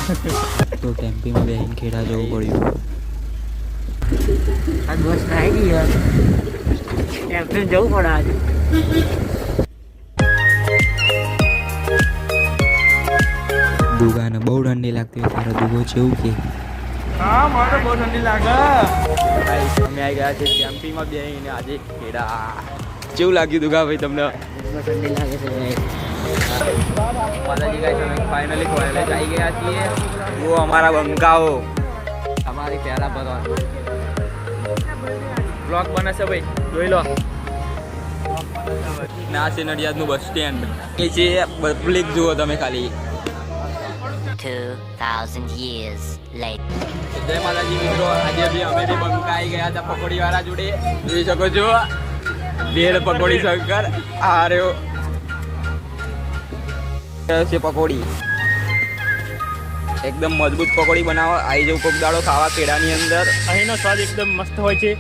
તો કેમ્પિંગમાં બેહીને ખેડા જવું પડ્યું. આ બસ આવી ગઈ યાર, કેમ્પિંગ જવું પડે આજે. દુગાને બહુ ઠંડી લાગતી હોય તારો દુગો છે એવું કે? હા મને બહુ ઠંડી લાગે. અમે આવી ગયા છે કેમ્પિંગમાં બેહીને આજે ખેડા. કેવું લાગ્યું દુગા ભાઈ તમને? ઠંડી લાગે છે ભાઈ. માતાજી ગાઈસ અમે ફાઇનલી કોલેજ આવી ગયા છીએ. જુઓ અમારા બંકાઓ અમારી પહેલા ભરવાનું બ્લોગ બને છે ભાઈ, જોઈ લો. ના છે નડિયાદનું બસ સ્ટેન્ડ એ છે, પબ્લિક જુઓ તમે ખાલી. 2000 years later. જય માતાજી મિત્રો, આજે બી અમે બી બંકા આવી ગયા હતા પકોડી વાળા જોડે. જોઈ શકો છો ભેળ પકોડી શંકર. આ રહ્યો છે પકોડી, એકદમ મજબૂત પકોડી બનાવો. આવી જવું કોક દાડો ખાવા ખેડાની અંદર. અહીંનો સ્વાદ એકદમ મસ્ત હોય છે.